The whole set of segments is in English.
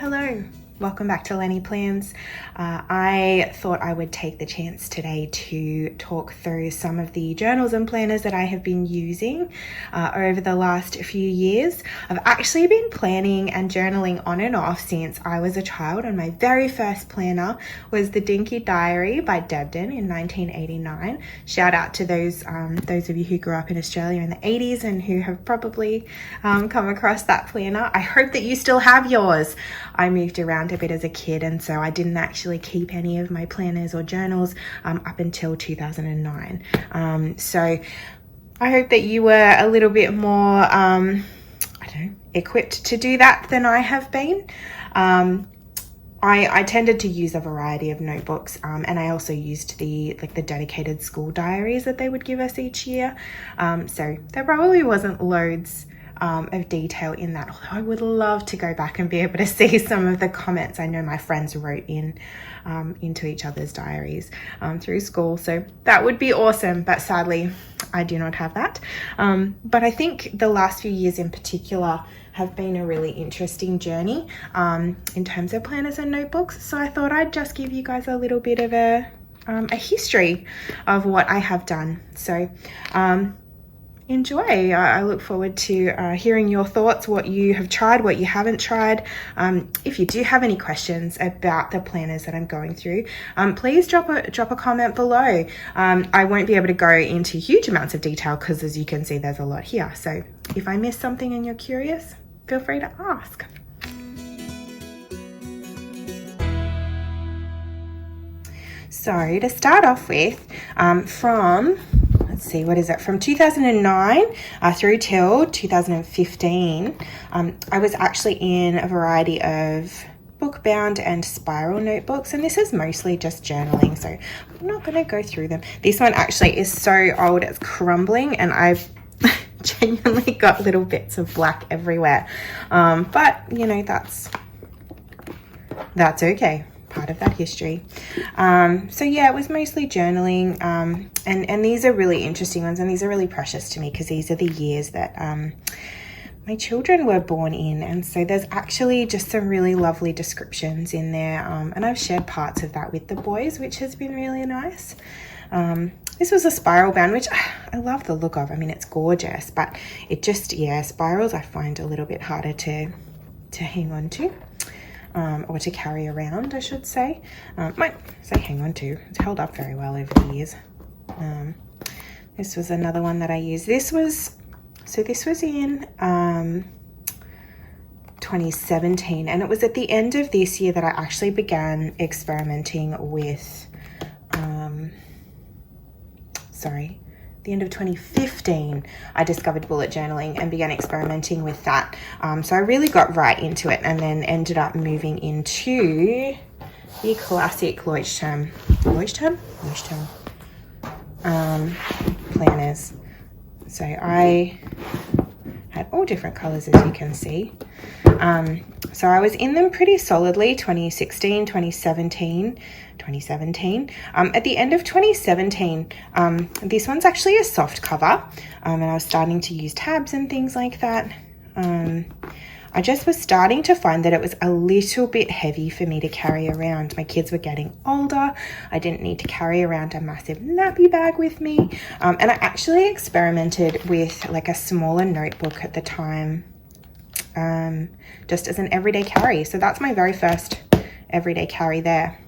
Hello, welcome back to Lenny Plans. I thought I would take the chance today to talk through some of the journals and planners that I have been using over the last few years. I've actually been planning and journaling on and off since I was a child, and my very first planner was the Dinky Diary by Debden in 1989. Shout out to those of you who grew up in Australia in the 80s and who have probably come across that planner. I hope that you still have yours. I moved around a bit as a kid, and so I didn't actually keep any of my planners or journals up until 2009. So I hope that you were a little bit more, equipped to do that than I have been. I tended to use a variety of notebooks, and I also used the dedicated school diaries that they would give us each year. So there probably wasn't loads of detail in that, although I would love to go back and be able to see some of the comments I know my friends wrote into each other's diaries through school. So that would be awesome, but sadly I do not have that. But I think the last few years in particular have been a really interesting journey in terms of planners and notebooks. So I thought I'd just give you guys a little bit of a history of what I have done. So enjoy. I look forward to hearing your thoughts, what you have tried, what you haven't tried. If you do have any questions about the planners that I'm going through, please drop a comment below. I won't be able to go into huge amounts of detail because, as you can see, there's a lot here. So if I miss something and you're curious, feel free to ask. So to start off with, from 2009 through till 2015, I was actually in a variety of book-bound and spiral notebooks, and this is mostly just journaling, so I'm not going to go through them. This one actually is so old it's crumbling, and I've genuinely got little bits of black everywhere, but you know, that's okay. Part of that history. So yeah, it was mostly journaling, and these are really interesting ones, and these are really precious to me because these are the years that my children were born in, and so there's actually just some really lovely descriptions in there, and I've shared parts of that with the boys, which has been really nice. This was a spiral bound, which I love the look of. I mean, it's gorgeous, but it just, spirals I find a little bit harder to hang on to. Or to carry around, I should say. Might say hang on to. It's held up very well over the years. This was another one that I used. This was in 2017, and it was at the end of this year that I actually began experimenting with, the end of 2015, I discovered bullet journaling and began experimenting with that. So I really got right into it, and then ended up moving into the classic Leuchtturm planners. So I had all different colors, as you can see. So I was in them pretty solidly, 2016, 2017. At the end of 2017, this one's actually a soft cover, and I was starting to use tabs and things like that. I just was starting to find that it was a little bit heavy for me to carry around. My kids were getting older. I didn't need to carry around a massive nappy bag with me. And I actually experimented with like a smaller notebook at the time, just as an everyday carry. So that's my very first everyday carry there.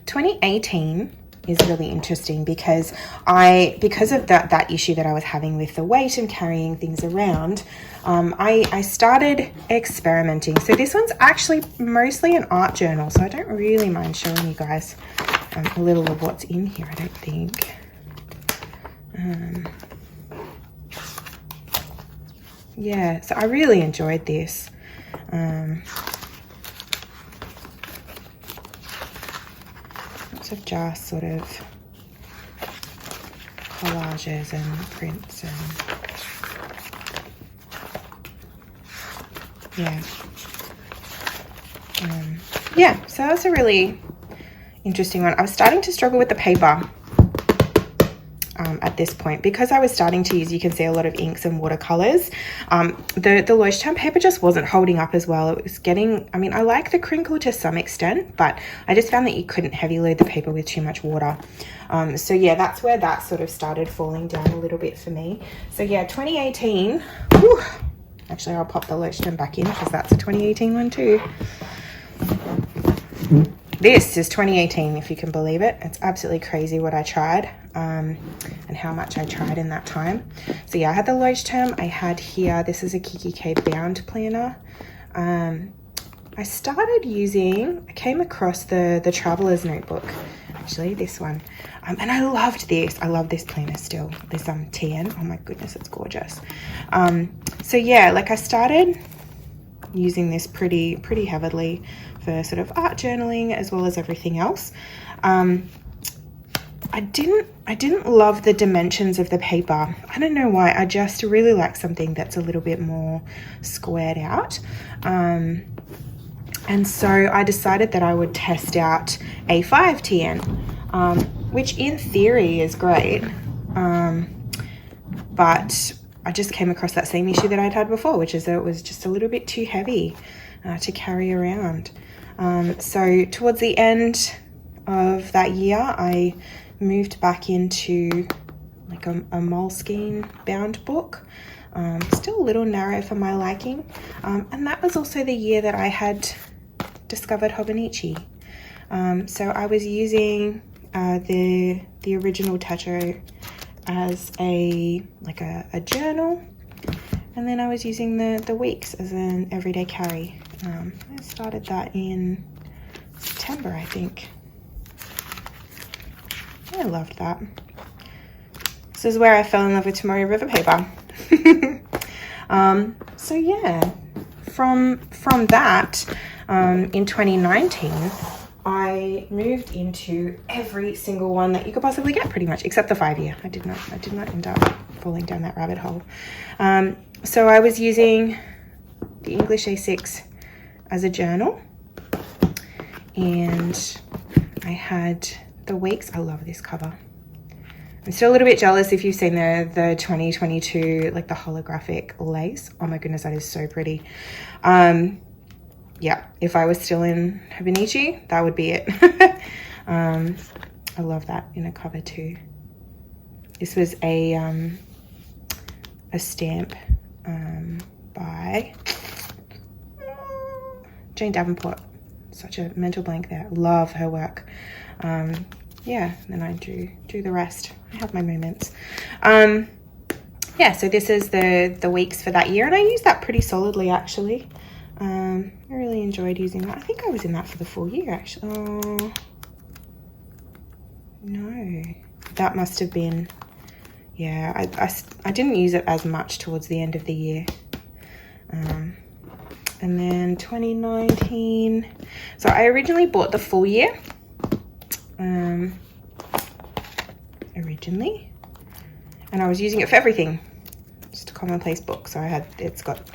2018 is really interesting because of that issue that I was having with the weight and carrying things around, I started experimenting. So this one's actually mostly an art journal, so I don't really mind showing you guys a little of what's in here, I don't think. Yeah, so I really enjoyed this. Lots of just sort of collages and prints and so that's a really interesting one. I was starting to struggle with the paper. at this point, because I was starting to use, you can see, a lot of inks and watercolors. The Leuchtturm paper just wasn't holding up as well. It was getting, I mean, I like the crinkle to some extent, but I just found that you couldn't heavy load the paper with too much water. So yeah, that's where that sort of started falling down a little bit for me. So yeah, 2018, whew, actually I'll pop the Leuchtturm back in because that's a 2018 one too. This is 2018, if you can believe it. It's absolutely crazy what I tried, and how much I tried in that time. So yeah, I had the Leuchtturm. I had here, this is a Kiki K bound planner. I started using, I came across the Traveler's Notebook, actually, this one. And I loved this. I love this planner still. This TN. Oh my goodness, it's gorgeous. So yeah, like I started using this pretty heavily for sort of art journaling as well as everything else. I didn't love the dimensions of the paper. I don't know why. I just really like something that's a little bit more squared out. And so I decided that I would test out A5 TN, which in theory is great. But I just came across that same issue that I'd had before, which is that it was just a little bit too heavy to carry around. So towards the end of that year, I moved back into like a Moleskine bound book. Still a little narrow for my liking. And that was also the year that I had discovered Hobonichi. So I was using the original Techo as a journal, and then I was using the weeks as an everyday carry. I started that in September, I think. I loved that. This is where I fell in love with Tomorrow River paper. So yeah, from that, in 2019, I moved into every single one that you could possibly get, pretty much, except the 5-year. I did not end up falling down that rabbit hole. So I was using the English A6 as a journal, and I had the weeks. I love this cover. I'm still a little bit jealous if you've seen the 2022, like the holographic lace. Oh my goodness, that is so pretty. Yeah, if I was still in Hobonichi, that would be it. I love that in a cover too. This was a stamp by Jane Davenport. Such a mental blank there. Love her work. Yeah, then I do the rest. I have my moments. Yeah, so this is the weeks for that year, and I used that pretty solidly actually. I really enjoyed using that. I think I was in that for the full year actually. Oh, no, that must have been, yeah, I didn't use it as much towards the end of the year. And then 2019, so I originally bought the full year, originally, and I was using it for everything, just a commonplace book. So it's got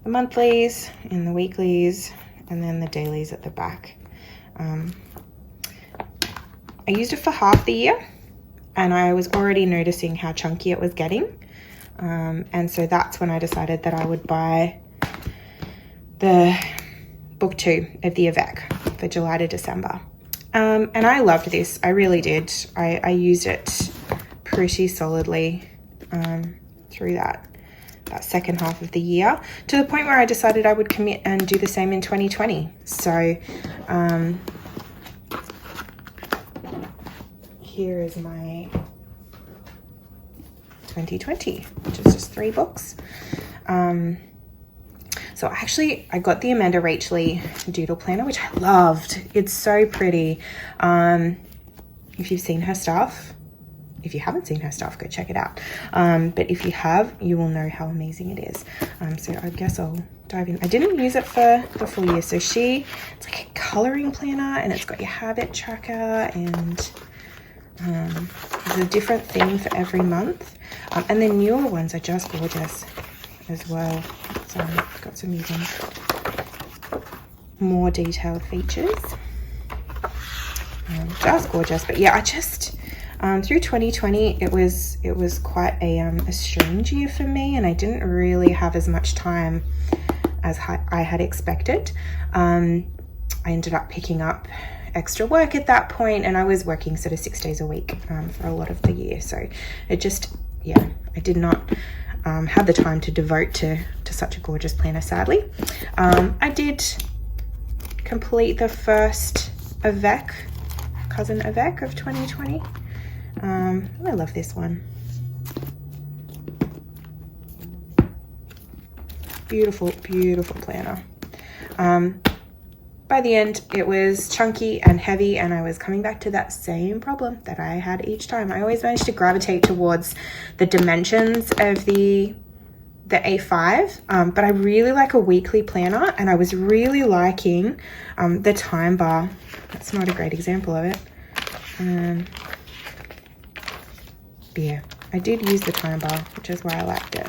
the monthlies and the weeklies and then the dailies at the back. I used it for half the year, and I was already noticing how chunky it was getting, and so that's when I decided that I would buy the book 2 of the Avec for July to December. And I loved this. I really did. I used it pretty solidly through that second half of the year, to the point where I decided I would commit and do the same in 2020. So here is my 2020, which is just 3 books. So actually I got the Amanda Rachly Doodle planner, which I loved. It's so pretty. If you've seen her stuff, if you haven't seen her stuff, go check it out. But if you have, you will know how amazing it is. So I guess I'll dive in. I didn't use it for the full year. So it's like a coloring planner, and it's got your habit tracker, and there's a different theme for every month. And the newer ones are just gorgeous as well. So I've got some even more detailed features. Just gorgeous. But yeah, Through 2020, it was quite a strange year for me, and I didn't really have as much time as I had expected. I ended up picking up extra work at that point, and I was working sort of 6 days a week for a lot of the year. So it just, yeah, I did not have the time to devote to such a gorgeous planner, sadly. I did complete the first cousin Avec of 2020. I love this one. Beautiful, beautiful planner. By the end, it was chunky and heavy, and I was coming back to that same problem that I had each time. I always managed to gravitate towards the dimensions of the A5, but I really like a weekly planner, and I was really liking the time bar. That's not a great example of it. But yeah, I did use the time bar, which is why I liked it.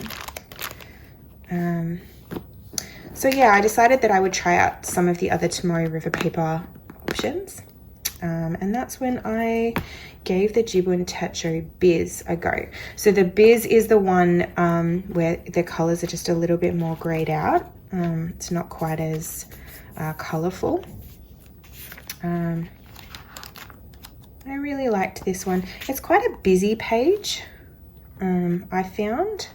So yeah, I decided that I would try out some of the other Tomoe River paper options. And that's when I gave the Jibun Techo Biz a go. So the Biz is the one where the colors are just a little bit more grayed out. It's not quite as colorful. I really liked this one. It's quite a busy page, I found.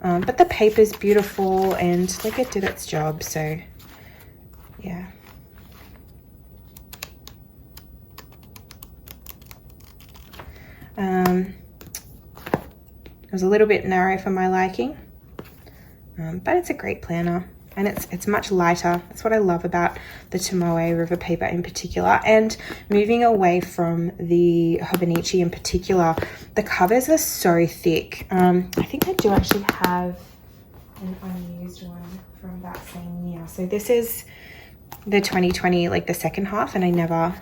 But the paper's beautiful, and like, it did its job, so yeah. It was a little bit narrow for my liking, but it's a great planner, and it's much lighter. That's what I love about the Tomoe River paper in particular. And moving away from the Hobonichi in particular, the covers are so thick. I think I do actually have an unused one from that same year. So this is the 2020, like the second half, and I never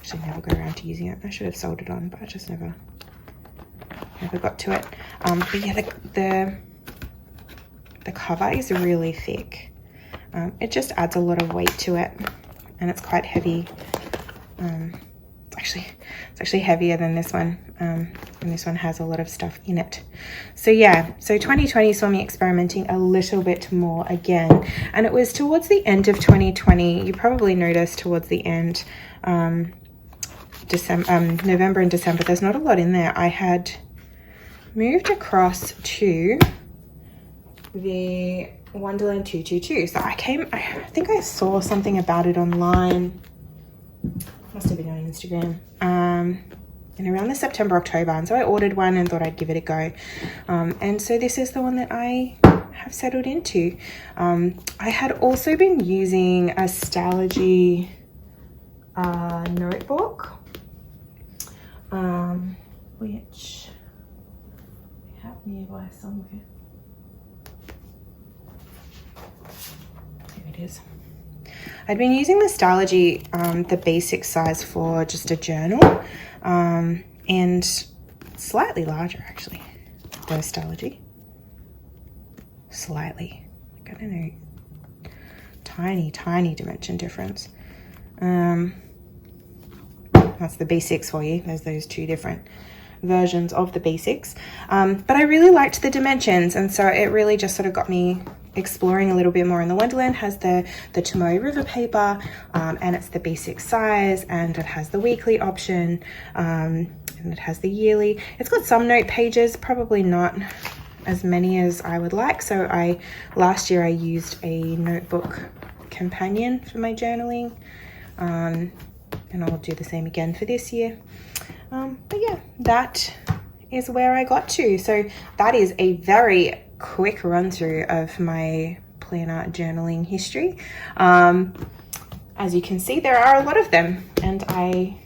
got around to using it. I should have sold it on, but I just never got to it. But yeah, the cover is really thick. It just adds a lot of weight to it, and it's quite heavy. It's actually heavier than this one, and this one has a lot of stuff in it. So yeah, so 2020 saw me experimenting a little bit more again, and it was towards the end of 2020. You probably noticed towards the end, November and December, there's not a lot in there. I had moved across to the Wonderland 222. So I think I saw something about it online. Must have been on Instagram. And around the September, October. And so I ordered one and thought I'd give it a go. And so this is the one that I have settled into. I had also been using a Stalogy notebook, which I have nearby somewhere. Here it is. I'd been using the Stalogy, the basic size for just a journal, and slightly larger actually, the Stalogy. Slightly, like, I don't know, tiny dimension difference. That's the basics for you. There's those two different versions of the basics. But I really liked the dimensions, and so it really just sort of got me exploring a little bit more. And the Wonderland has the Tomoe River paper, and it's the basic size, and it has the weekly option, and it has the yearly. It's got some note pages, probably not as many as I would like. So last year I used a notebook companion for my journaling, and I'll do the same again for this year. But yeah, that is where I got to. So that is a very quick run through of my planner journaling history. As you can see, there are a lot of them, and I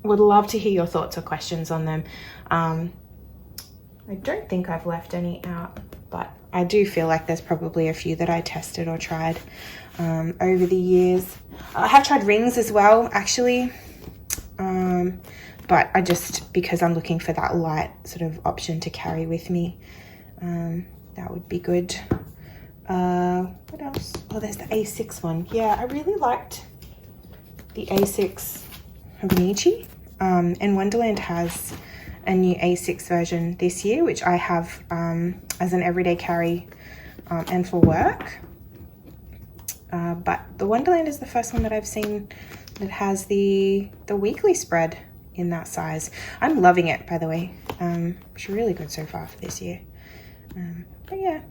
would love to hear your thoughts or questions on them. I don't think I've left any out, but I do feel like there's probably a few that I tested or tried over the years. I have tried rings as well, actually, but because I'm looking for that light sort of option to carry with me, that would be good. What else? Oh, there's the A6 one. Yeah, I really liked the A6 Hobonichi. And Wonderland has a new A6 version this year, which I have as an everyday carry and for work. But the Wonderland is the first one that I've seen that has the weekly spread in that size. I'm loving it, by the way. It's really good so far for this year. But yeah.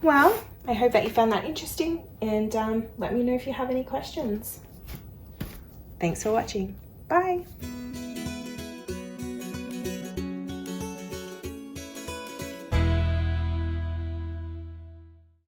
Well, I hope that you found that interesting, and let me know if you have any questions. Thanks for watching. Bye.